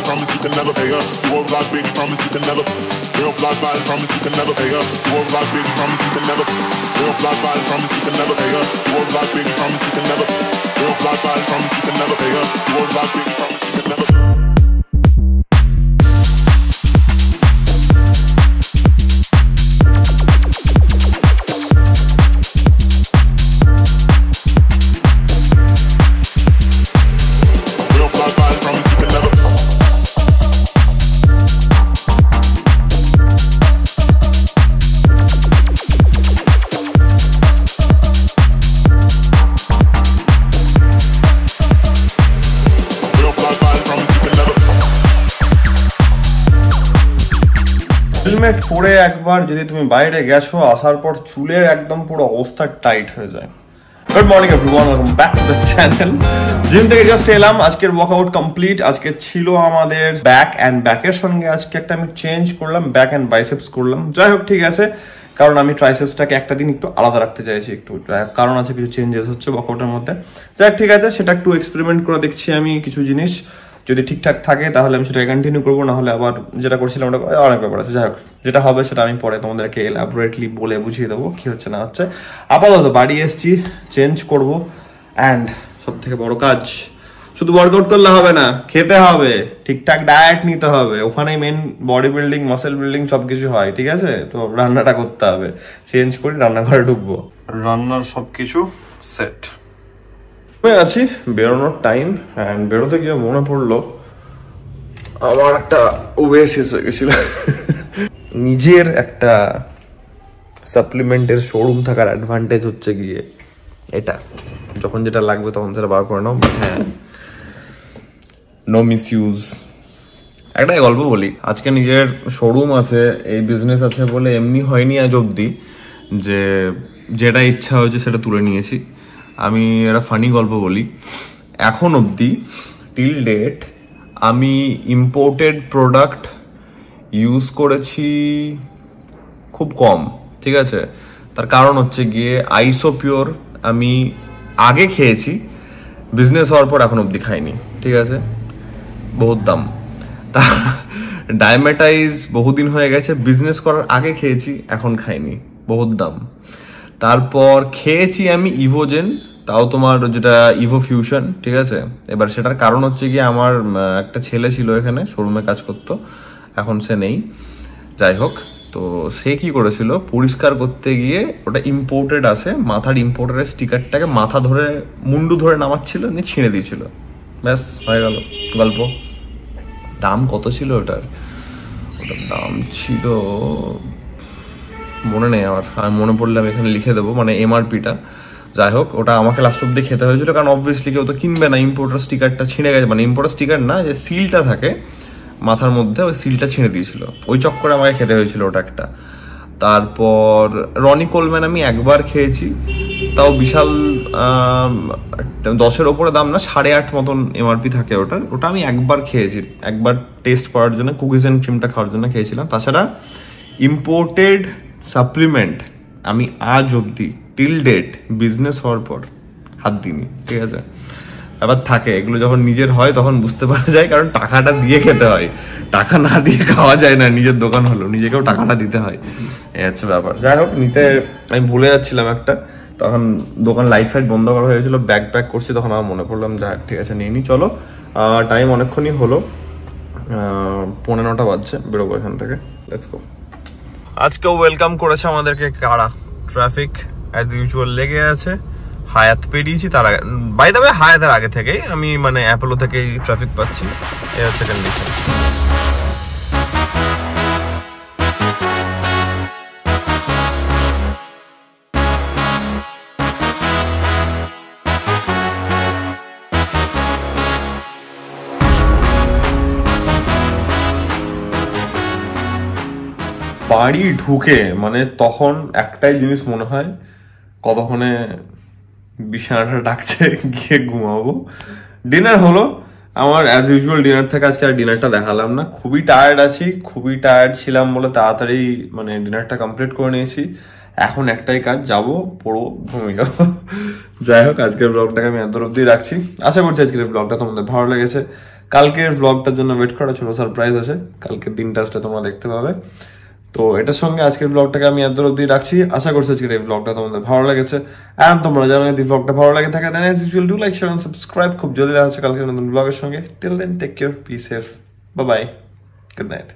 promise you can never pay her. You won't lie, baby, promise you can never. Real blood vibe, promise you can never pay her. You won't lie, baby, promise you can never. Real blood vibe, promise you can never pay her. You won't lie, baby, promise you can never. Real blood vibe, promise you can never pay her. You won't lie, baby, promise you can never. Helmet পরে একবার যদি তুমি বাইরে গেছো, আসার পর চুলের একদম পুরো অবস্থা টাইট হয়ে যায়। Good morning everyone, welcome back to the channel. Gym থেকে জাস্ট এলাম, আজকের ওয়ার্কআউট কমপ্লিট। আজকে ছিল আমাদের ব্যাক অ্যান্ড ব্যাকের সঙ্গে আজকে একটা আমি চেঞ্জ করলাম, ব্যাক অ্যান্ড বাইসেপস করলাম। যাই হোক, ঠিক আছে, কারণ আমি ট্রাইসেপসটাকে একটা দিন একটু আলাদা রাখতে চাইছি, একটু কারণ আছে, কিছু চেঞ্জেস হচ্ছে ওয়ার্কআউটের মধ্যে। যাই হোক, ঠিক আছে, সেটা একটু এক্সপেরিমেন্ট করে দেখছি আমি কিছু জিনিস। যদি ঠিকঠাক থাকে তাহলে আমি সেটাকে কন্টিনিউ করবো, নাহলে আবার যেটা করছিলাম ওটা অনেক ব্যাপার আছে। যাই হোক, যেটা হবে সেটা আমি পরে তোমাদেরকে এলাবোরেটলি বলে বুঝিয়ে দেবো কী হচ্ছে না হচ্ছে। আপাতত বাড়ি এসছি, চেঞ্জ করবো। অ্যান্ড সব থেকে বড় কাজ, শুধু ওয়ার্কআউট করলে হবে না, খেতে হবে, ঠিকঠাক ডায়েট নিতে হবে। ওখানেই main body building, muscle building সব কিছু হয়, ঠিক আছে? তো রান্নাটা করতে হবে। চেঞ্জ করি, রান্নাঘরে ঢুকবো। রান্নার সব কিছু সেট আছি, বেরোনোর টাইম। অ্যান্ড বেরোতে গিয়ে মনে পড়লো আমার একটা ওয়েসিস হয়ে গেছিল। নিজের একটা সাপ্লিমেন্টের শোরুম থাকার অ্যাডভান্টেজ হচ্ছে গিয়ে এটা, যখন যেটা লাগবে তখন সেটা বার করে নাও। হ্যাঁ, নো মিস ইউজ। একটাই গল্প বলি, আজকে নিজের শোরুম আছে, এই বিজনেস আছে বলে এমনি হয়নি আজ অবধি যে যেটা ইচ্ছা হয়েছে সেটা তুলে নিয়েছি। আমি একটা ফানি গল্প বলি, এখন অবধি টিল ডেট আমি ইম্পোর্টেড প্রোডাক্ট ইউজ করেছি খুব কম, ঠিক আছে? তার কারণ হচ্ছে গিয়ে আইসোপিওর আমি আগে খেয়েছি, বিজনেস হওয়ার পর এখন অবধি খাইনি, ঠিক আছে? বহুত দাম। তা ডায়ামেটাইজ বহুদিন হয়ে গেছে, বিজনেস করার আগে খেয়েছি, এখন খাইনি, বহুত দাম। তারপর খেয়েছি আমি ইভোজেন, তাও তোমার যেটা ইভো ফিউশন, ঠিক আছে? এবার সেটার কারণ হচ্ছে গিয়ে আমার একটা ছেলে ছিল এখানে শোরুমে কাজ করতো, এখন সে নেই। যাই হোক, তো সে কি করেছিল, পরিষ্কার করতে গিয়ে ওটা ইম্পোর্টেড আছে, মাথার ইম্পোর্টারের স্টিকারটাকে মাথা ধরে মুন্ডু ধরে নামাচ্ছিল, নিয়ে ছিঁড়ে দিয়েছিল। ব্যাস হয়ে গেল গল্প। দাম কত ছিল ওটার? ওটার দাম ছিল মনে নেই আমার, আমি মনে পড়লে আমি এখানে লিখে দেবো, মানে এমআরপিটা। যাই হোক, ওটা আমাকে লাস্ট অব্দি খেতে হয়েছিল, কারণ অবভিয়াসলি কেউ তো কিনবে না, ইম্পোর্টার স্টিকারটা ছিঁড়ে গেছে, মানে ইম্পোর্টার স্টিকার না, যে সিলটা থাকে মাথার মধ্যে, ওই সিলটা ছিঁড়ে দিয়েছিল, ওই চক্করে আমাকে খেতে হয়েছিল ওটা একটা। তারপর রনি কোলম্যান আমি একবার খেয়েছি, তাও বিশাল 10-এর ওপরে দাম না, 8.5 মতন এমআরপি থাকে ওটার। ওটা আমি একবার খেয়েছি, একবার টেস্ট করার জন্য, কুকিজ অ্যান্ড ক্রিমটা খাওয়ার জন্য খেয়েছিলাম। তাছাড়া ইম্পোর্টেড সাপ্লিমেন্ট আমি আজ অবধি টিল ডেট বিজনেস হওয়ার পর হাত দিইনি, ঠিক আছে? এবার থাকে, এগুলো যখন নিজের হয় তখন বুঝতে পারা যায়, কারণ টাকাটা দিয়ে খেতে হয়, টাকা না দিয়ে খাওয়া যায় না। নিজের দোকান হলো, নিজেকেও টাকাটা দিতে হয়, এই হচ্ছে ব্যাপার। যাই হোক, নিতে আমি ভুলে যাচ্ছিলাম একটা, তখন দোকান লাইট ফাইট বন্ধ করা হয়েছিল, ব্যাক প্যাক করছি, তখন আমার মনে পড়লাম যাই ঠিক আছে নিয়ে নিই। চলো, টাইম অনেকক্ষণই হলো, 9:15 বাজছে, বেরোবো এখান থেকে, লেটস গো। আজকেও ওয়েলকাম করেছে আমাদেরকে কারা, ট্রাফিক অ্যাজ ইউজুয়াল লেগে আছে। হায়াত পেরিয়েছি, তার আগে, বাই দ্য ওয়ে হায়াতের আগে থেকেই আমি মানে অ্যাপোলো থেকেই ট্রাফিক পাচ্ছি, এই হচ্ছে কন্ডিশন। বাড়ি ঢুকে মানে তখন একটাই জিনিস মনে হয়, কতক্ষণে বিছানাটা ডাকছে, গিয়ে ঘুমাবো। ডিনার হলো আমার অ্যাজ ইউজুয়াল, ডিনার থেকে আজকে আর ডিনারটা দেখালাম না, খুবই টায়ার্ড আছি, খুবই টায়ার্ড ছিলাম বলে তাড়াতাড়ি মানে ডিনারটা কমপ্লিট করে নিয়েছি। এখন একটাই কাজ, যাবো, পড়বো, ঘুমিয়ে যাবো। যাই হোক, আজকের ব্লগটাকে আমি এত অবধি রাখছি। আশা করছি আজকের ব্লগটা তোমাদের ভালো লেগেছে। কালকের ব্লগটার জন্য ওয়েট করা, ছোট সারপ্রাইজ আছে, কালকের দিনটা আসলে তোমরা দেখতে পাবে। তো এটার সঙ্গে আজকের ব্লগটাকে আমি এত অব্দি রাখছি। আশা করছি আজকের এই ব্লগটা তোমাদের ভালো লেগেছে। অ্যান্ড তোমরা জানো যদি ব্লগটা ভালো লাগে থাকে then as usual do like share and subscribe. খুব জলদি দেখা হচ্ছে কালকের নতুন ব্লগের সঙ্গে। Till then take care, be safe, bye bye, good night.